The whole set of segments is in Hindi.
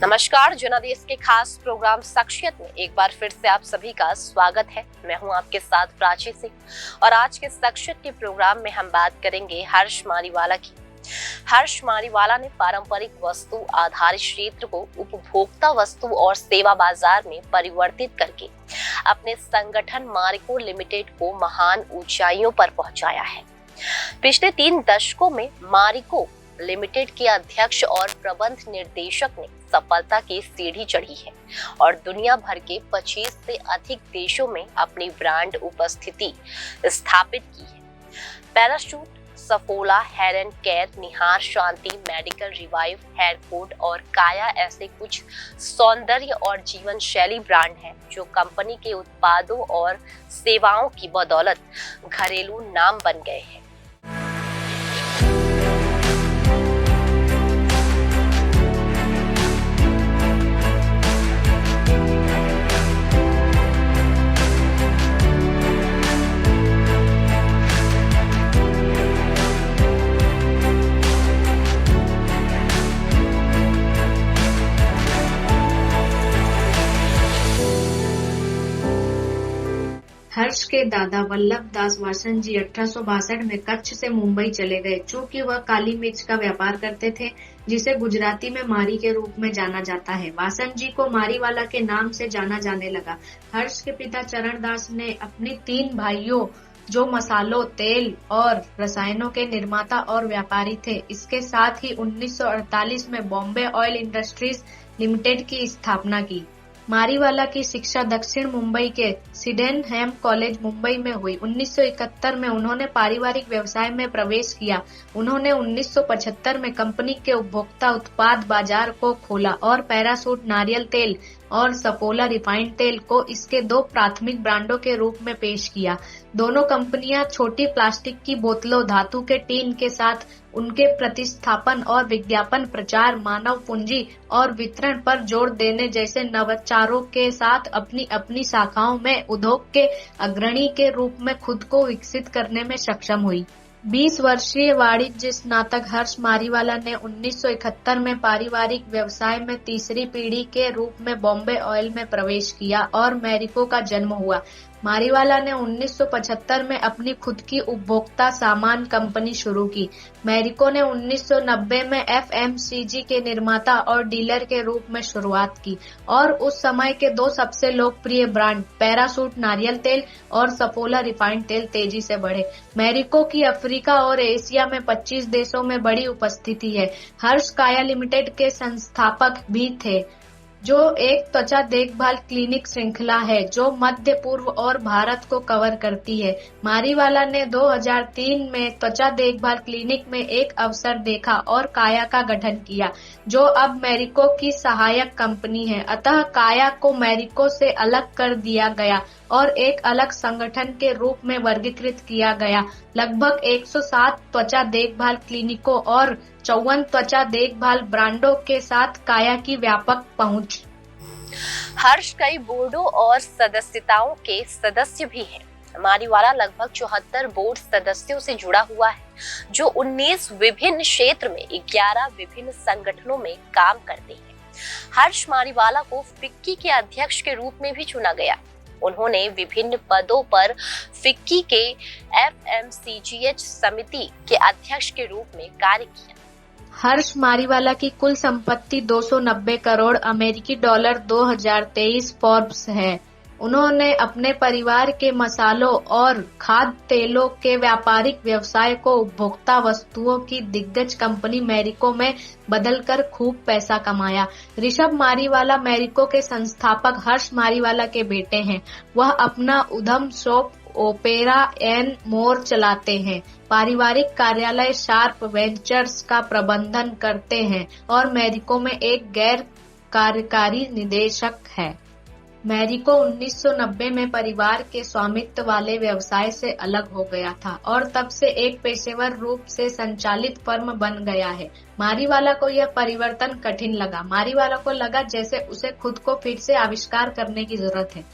नमस्कार, जनादेश के खास प्रोग्राम शख्सियत में एक बार फिर से आप सभी का स्वागत है। मैं हूं आपके साथ प्राची सिंह और आज के शख्सियत के प्रोग्राम में हम बात करेंगे हर्ष मारीवाला की। हर्ष मारीवाला ने पारंपरिक वस्तु आधारित क्षेत्र को उपभोक्ता वस्तु और सेवा बाजार में परिवर्तित करके अपने संगठन मारिको लिमिटेड को महान ऊंचाइयों पर पहुंचाया है। पिछले 3 दशकों में मारिको लिमिटेड के अध्यक्ष और प्रबंध निर्देशक ने सफलता की सीढ़ी चढ़ी है और दुनिया भर के 25 से अधिक देशों में अपनी ब्रांड उपस्थिति स्थापित की है। Parachute, Saffola, Hair and Care, Nihar, Shanti, Mediker Revive, Hair Code और काया ऐसे कुछ सौंदर्य और जीवन शैली ब्रांड हैं जो कंपनी के उत्पादों और सेवाओं की बदौलत घरेलू नाम बन गए हैं। हर्ष के दादा वल्लभ दास वासन जी 1862 में कच्छ से मुंबई चले गए। चूंकि वह काली मिर्च का व्यापार करते थे, जिसे गुजराती में मारी के रूप में जाना जाता है, वासन जी को मारीवाला के नाम से जाना जाने लगा। हर्ष के पिता चरण दास ने अपनी 3 भाइयों जो मसालों, तेल और रसायनों के निर्माता और व्यापारी थे, इसके साथ ही 1948 में बॉम्बे ऑयल इंडस्ट्रीज लिमिटेड की स्थापना की। मारीवाला की शिक्षा दक्षिण मुंबई के सिडेनहैम कॉलेज मुंबई में हुई। 1971 में उन्होंने पारिवारिक व्यवसाय में प्रवेश किया। उन्होंने 1975 में कंपनी के उपभोक्ता उत्पाद बाजार को खोला और पैराशूट नारियल तेल और सफोला रिफाइंड तेल को इसके 2 प्राथमिक ब्रांडों के रूप में पेश किया। दोनों कंपनियां छोटी प्लास्टिक की बोतलों, धातु के टीन के साथ उनके प्रतिस्थापन और विज्ञापन, प्रचार, मानव पूंजी और वितरण पर जोर देने जैसे नवाचारों के साथ अपनी अपनी शाखाओं में उद्योग के अग्रणी के रूप में खुद को विकसित करने में सक्षम हुई। 20 वर्षीय वाणिज्य स्नातक हर्ष मारीवाला ने 1971 में पारिवारिक व्यवसाय में तीसरी पीढ़ी के रूप में बॉम्बे ऑयल में प्रवेश किया और मैरिको का जन्म हुआ। मारीवाला ने 1975 में अपनी खुद की उपभोक्ता सामान कंपनी शुरू की। मैरिको ने 1990 में FMCG के निर्माता और डीलर के रूप में शुरुआत की और उस समय के 2 सबसे लोकप्रिय ब्रांड पैराशूट नारियल तेल और सफोला रिफाइंड तेल तेजी से बढ़े। मैरिको की अफ्रीका और एशिया में 25 देशों में बड़ी उपस्थिति है। हर्ष काया लिमिटेड के संस्थापक भी थे, जो एक त्वचा देखभाल क्लिनिक श्रृंखला है जो मध्य पूर्व और भारत को कवर करती है। मारीवाला ने 2003 में त्वचा देखभाल क्लिनिक में एक अवसर देखा और काया का गठन किया, जो अब मैरिको की सहायक कंपनी है। अतः काया को मैरिको से अलग कर दिया गया और एक अलग संगठन के रूप में वर्गीकृत किया गया। लगभग 107 त्वचा देखभाल क्लिनिकों और 54 त्वचा देखभाल ब्रांडों के साथ काया की व्यापक पहुंच। हर्ष कई बोर्डों और सदस्यताओं के सदस्य भी हैं। मारीवाला लगभग 74 बोर्ड सदस्यों से जुड़ा हुआ है, जो 19 विभिन्न क्षेत्र में 11 विभिन्न संगठनों में काम करते हैं। हर्ष मारीवाला को फिक्की के अध्यक्ष के रूप में भी चुना गया। उन्होंने विभिन्न पदों पर फिक्की के FMCGH समिति के अध्यक्ष के रूप में कार्य किया। हर्ष मारीवाला की कुल संपत्ति 290 करोड़ अमेरिकी डॉलर 2023 फोर्ब्स है। उन्होंने अपने परिवार के मसालों और खाद्य तेलों के व्यापारिक व्यवसाय को उपभोक्ता वस्तुओं की दिग्गज कंपनी मैरिको में बदलकर खूब पैसा कमाया। ऋषभ मारीवाला मैरिको के संस्थापक हर्ष मारीवाला के बेटे हैं। वह अपना उद्यम शॉप ओपेरा एंड मोर चलाते हैं। पारिवारिक कार्यालय शार्प वेंचर्स का प्रबंधन करते हैं और मैरिको में एक गैर कार्यकारी निदेशक है। मैरिको 1990 में परिवार के स्वामित्व वाले व्यवसाय से अलग हो गया था और तब से एक पेशेवर रूप से संचालित फर्म बन गया है। मारीवाला को यह परिवर्तन कठिन लगा। मारीवाला को लगा जैसे उसे खुद को फिर से आविष्कार करने की जरूरत है,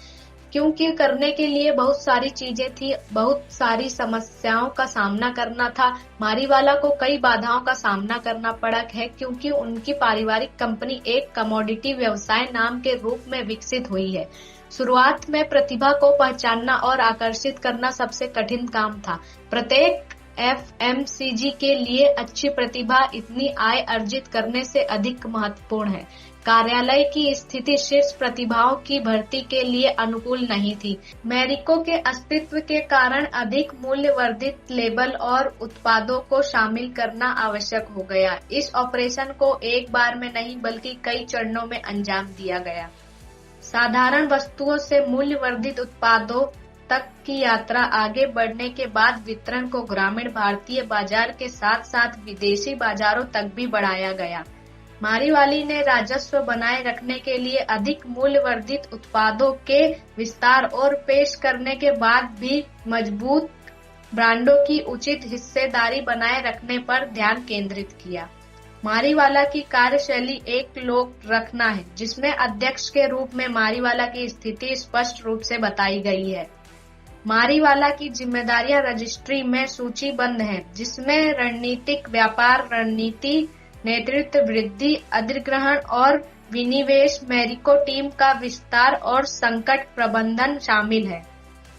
क्योंकि करने के लिए बहुत सारी चीजें थी, बहुत सारी समस्याओं का सामना करना था। मारीवाला को कई बाधाओं का सामना करना पड़ा है, क्योंकि उनकी पारिवारिक कंपनी एक कमोडिटी व्यवसाय नाम के रूप में विकसित हुई है। शुरुआत में प्रतिभा को पहचानना और आकर्षित करना सबसे कठिन काम था। प्रत्येक एफएमसीजी के लिए अच्छी प्रतिभा इतनी आय अर्जित करने से अधिक महत्वपूर्ण है। कार्यालय की स्थिति शीर्ष प्रतिभाओं की भर्ती के लिए अनुकूल नहीं थी। मैरिको के अस्तित्व के कारण अधिक मूल्य वर्धित लेबल और उत्पादों को शामिल करना आवश्यक हो गया। इस ऑपरेशन को एक बार में नहीं बल्कि कई चरणों में अंजाम दिया गया। साधारण वस्तुओं से मूल्य वर्धित उत्पादों तक की यात्रा आगे बढ़ने के बाद वितरण को ग्रामीण भारतीय बाजार के साथ साथ विदेशी बाजारों तक भी बढ़ाया गया। मारीवाली ने राजस्व बनाए रखने के लिए अधिक मूल्य वर्धित उत्पादों के विस्तार और पेश करने के बाद भी मजबूत ब्रांडों की उचित हिस्सेदारी बनाए रखने पर ध्यान केंद्रित किया। मारीवाला की कार्यशैली एक लोक रखना है, जिसमें अध्यक्ष के रूप में मारीवाला की स्थिति स्पष्ट रूप से बताई गई है। मारीवाला की जिम्मेदारियां रजिस्ट्री में सूचीबद्ध हैं, जिसमें रणनीतिक व्यापार रणनीति, नेतृत्व, वृद्धि, अधिग्रहण और विनिवेश, मैरिको टीम का विस्तार और संकट प्रबंधन शामिल है।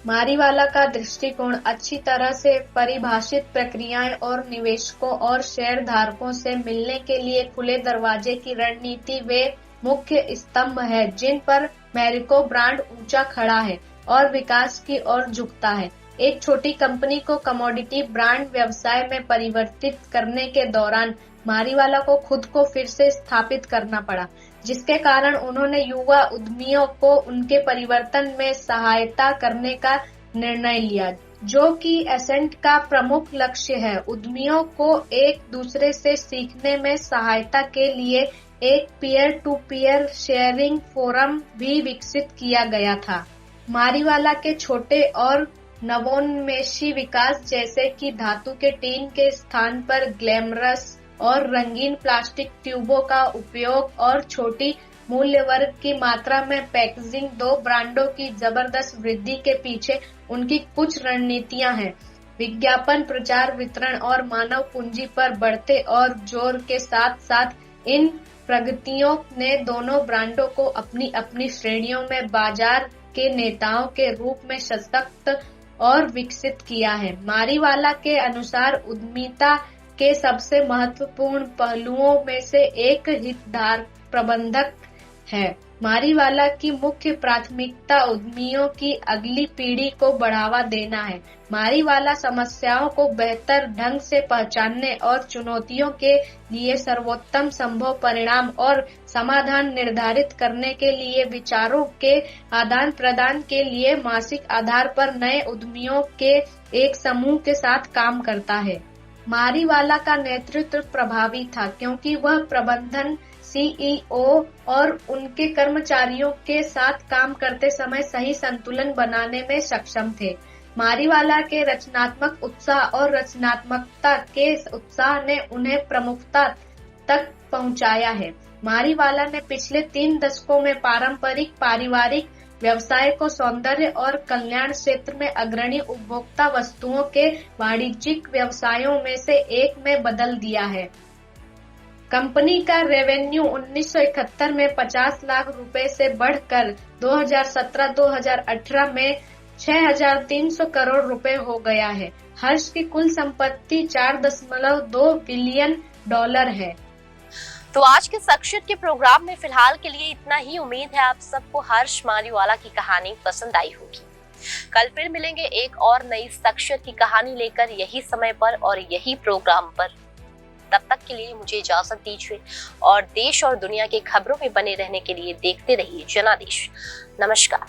मारीवाला का दृष्टिकोण अच्छी तरह से परिभाषित प्रक्रियाएं और निवेशकों और शेयरधारकों से मिलने के लिए खुले दरवाजे की रणनीति वे मुख्य स्तंभ है जिन पर मैरिको ब्रांड ऊंचा खड़ा है और विकास की ओर झुकता है। एक छोटी कंपनी को कमोडिटी ब्रांड व्यवसाय में परिवर्तित करने के दौरान मारीवाला को खुद को फिर से स्थापित करना पड़ा, जिसके कारण उन्होंने युवा उद्यमियों को उनके परिवर्तन में सहायता करने का निर्णय लिया, जो कि एसेंट का प्रमुख लक्ष्य है। उद्यमियों को एक दूसरे से सीखने में सहायता के लिए एक peer to peer sharing forum भी विकसित किया गया था। मारीवाला के छोटे और नवोन्मेषी विकास, जैसे कि धातु के टीन के स्थान पर ग्लैमरस और रंगीन प्लास्टिक ट्यूबों का उपयोग और छोटी मूल्य वर्ग की मात्रा में पैकेजिंग, दो ब्रांडों की जबरदस्त वृद्धि के पीछे उनकी कुछ रणनीतियां हैं। विज्ञापन, प्रचार, वितरण और मानव पूंजी पर बढ़ते और जोर के साथ साथ इन प्रगतियों ने दोनों ब्रांडों को अपनी अपनी श्रेणियों में बाजार के नेताओं के रूप में सशक्त और विकसित किया है। मारीवाला के अनुसार उद्यमिता के सबसे महत्वपूर्ण पहलुओं में से एक हितधारक प्रबंधक है। मारीवाला की मुख्य प्राथमिकता उद्यमियों की अगली पीढ़ी को बढ़ावा देना है। मारीवाला समस्याओं को बेहतर ढंग से पहचानने और चुनौतियों के लिए सर्वोत्तम संभव परिणाम और समाधान निर्धारित करने के लिए विचारों के आदान प्रदान के लिए मासिक आधार पर नए उद्यमियों के एक समूह के साथ काम करता है। मारीवाला का नेतृत्व प्रभावी था, क्योंकि वह प्रबंधन, सीईओ और उनके कर्मचारियों के साथ काम करते समय सही संतुलन बनाने में सक्षम थे। मारीवाला के रचनात्मक उत्साह और रचनात्मकता के उत्साह ने उन्हें प्रमुखता तक पहुंचाया है। मारीवाला ने पिछले 3 दशकों में पारंपरिक पारिवारिक व्यवसाय को सौंदर्य और कल्याण क्षेत्र में अग्रणी उपभोक्ता वस्तुओं के वाणिज्यिक व्यवसायों में से एक में बदल दिया है। कंपनी का रेवेन्यू 1971 में 50 लाख रुपए से बढ़कर 2017-2018 में 6,300 करोड़ रुपए हो गया है। हर्ष की कुल संपत्ति $4.2 बिलियन है। तो आज के शख्सियत के प्रोग्राम में फिलहाल के लिए इतना ही। उम्मीद है आप सबको हर्ष मारीवाला की कहानी पसंद आई होगी। कल फिर मिलेंगे एक और नई शख्सियत की कहानी लेकर, यही समय पर और यही प्रोग्राम पर। तब तक के लिए मुझे इजाजत दीजिए और देश और दुनिया की खबरों में बने रहने के लिए देखते रहिए जनादेश। नमस्कार।